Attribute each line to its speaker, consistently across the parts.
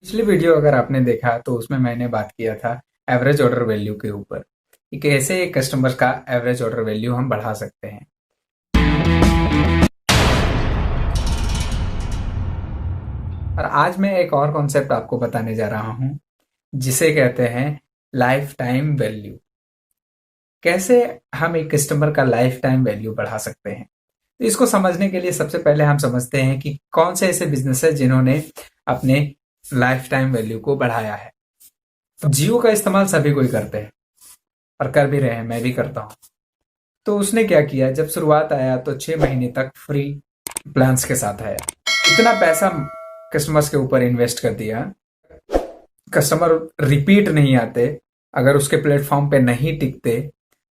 Speaker 1: पिछली वीडियो अगर आपने देखा तो उसमें मैंने बात किया था एवरेज ऑर्डर वैल्यू के ऊपर कि कैसे एक कस्टमर का एवरेज ऑर्डर वैल्यू हम बढ़ा सकते हैं। और आज मैं एक और कॉन्सेप्ट आपको बताने जा रहा हूं जिसे कहते हैं लाइफ टाइम वैल्यू। कैसे हम एक कस्टमर का लाइफ टाइम वैल्यू बढ़ा सकते हैं। तो इसको समझने के लिए सबसे पहले हम समझते हैं कि कौन से ऐसे बिजनेस है जिन्होंने अपने लाइफ टाइम वैल्यू को बढ़ाया है। तो जियो का इस्तेमाल सभी कोई करते हैं और कर भी रहे हैं, मैं भी करता हूँ। तो उसने क्या किया, जब शुरुआत आया तो 6 महीने तक फ्री प्लान्स के साथ आया। इतना पैसा कस्टमर्स के ऊपर इन्वेस्ट कर दिया, कस्टमर रिपीट नहीं आते, अगर उसके प्लेटफॉर्म पे नहीं टिकते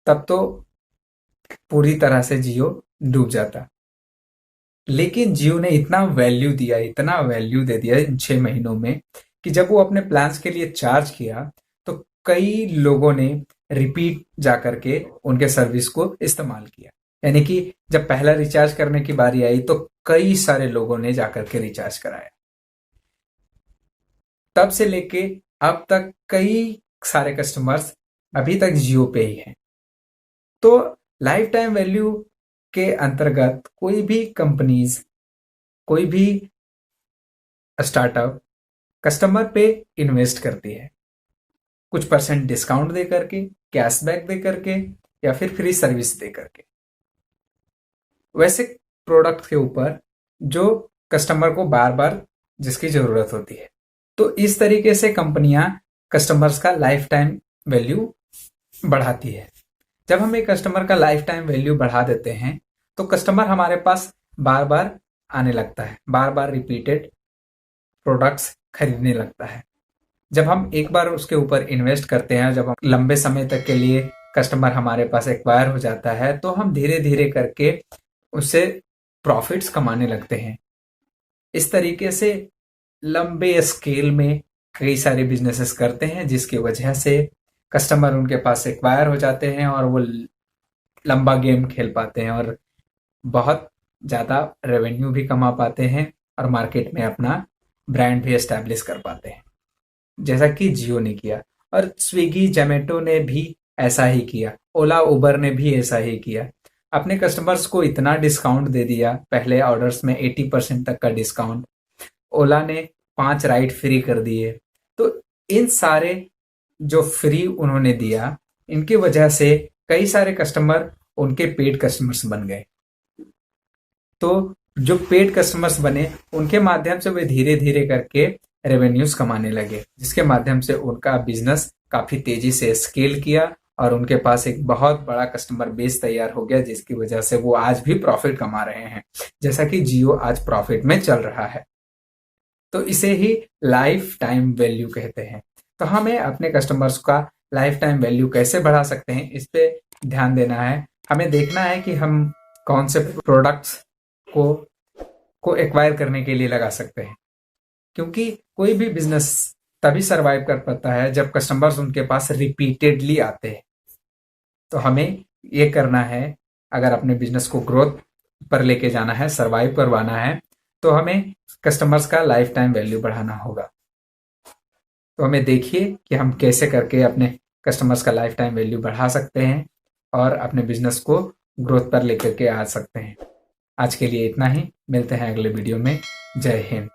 Speaker 1: तब तो पूरी तरह से जियो डूब जाता। लेकिन जियो ने इतना वैल्यू दिया, इतना वैल्यू दे दिया इन 6 महीनों में कि जब वो अपने प्लान्स के लिए चार्ज किया तो कई लोगों ने रिपीट जाकर के उनके सर्विस को इस्तेमाल किया। यानी कि जब पहला रिचार्ज करने की बारी आई तो कई सारे लोगों ने जाकर के रिचार्ज कराया। तब से लेके अब तक कई सारे कस्टमर्स अभी तक जियो पे ही हैं। तो लाइफ टाइम वैल्यू के अंतर्गत कोई भी कंपनीज, कोई भी स्टार्टअप कस्टमर पे इन्वेस्ट करती है, कुछ परसेंट डिस्काउंट दे करके, कैशबैक दे करके या फिर फ्री सर्विस दे करके, वैसे प्रोडक्ट के ऊपर जो कस्टमर को बार बार जिसकी जरूरत होती है। तो इस तरीके से कंपनियां कस्टमर्स का लाइफ टाइम वैल्यू बढ़ाती है। जब हम एक कस्टमर का लाइफ टाइम वैल्यू बढ़ा देते हैं तो कस्टमर हमारे पास बार बार आने लगता है, बार बार रिपीटेड प्रोडक्ट्स खरीदने लगता है। जब हम एक बार उसके ऊपर इन्वेस्ट करते हैं, जब हम लंबे समय तक के लिए कस्टमर हमारे पास एक्वायर हो जाता है तो हम धीरे धीरे करके उससे प्रॉफिट्स कमाने लगते हैं। इस तरीके से लंबे स्केल में कई सारे बिजनेसेस करते हैं जिसकी वजह से कस्टमर उनके पास एक्वायर हो जाते हैं और वो लंबा गेम खेल पाते हैं और बहुत ज़्यादा रेवेन्यू भी कमा पाते हैं और मार्केट में अपना ब्रांड भी एस्टैब्लिश कर पाते हैं, जैसा कि जियो ने किया। और स्विगी जोमेटो ने भी ऐसा ही किया, ओला उबर ने भी ऐसा ही किया। अपने कस्टमर्स को इतना डिस्काउंट दे दिया, पहले ऑर्डर्स में 80% तक का डिस्काउंट, ओला ने 5 राइड फ्री कर दिए। तो इन सारे जो फ्री उन्होंने दिया, इनकी वजह से कई सारे कस्टमर उनके पेड कस्टमर्स बन गए। तो जो पेड कस्टमर्स बने उनके माध्यम से वे धीरे धीरे करके रेवेन्यूज कमाने लगे, जिसके माध्यम से उनका बिजनेस काफी तेजी से स्केल किया और उनके पास एक बहुत बड़ा कस्टमर बेस तैयार हो गया, जिसकी वजह से वो आज भी प्रॉफिट कमा रहे हैं, जैसा कि जियो आज प्रॉफिट में चल रहा है। तो इसे ही लाइफ टाइम वैल्यू कहते हैं। तो हमें अपने कस्टमर्स का लाइफ टाइम वैल्यू कैसे बढ़ा सकते हैं, इस पे ध्यान देना है। हमें देखना है कि हम कौन से प्रोडक्ट्स को को एक्वायर करने के लिए लगा सकते हैं, क्योंकि कोई भी बिजनेस तभी सरवाइव कर पाता है जब कस्टमर्स उनके पास रिपीटेडली आते हैं। तो हमें ये करना है, अगर अपने बिजनेस को ग्रोथ पर लेके जाना है, सरवाइव करवाना है, तो हमें कस्टमर्स का लाइफ टाइम वैल्यू बढ़ाना होगा। तो हमें देखिए कि हम कैसे करके अपने कस्टमर्स का लाइफ टाइम वैल्यू बढ़ा सकते हैं और अपने बिजनेस को ग्रोथ पर लेकर के आ सकते हैं। आज के लिए इतना ही, मिलते हैं अगले वीडियो में। जय हिंद।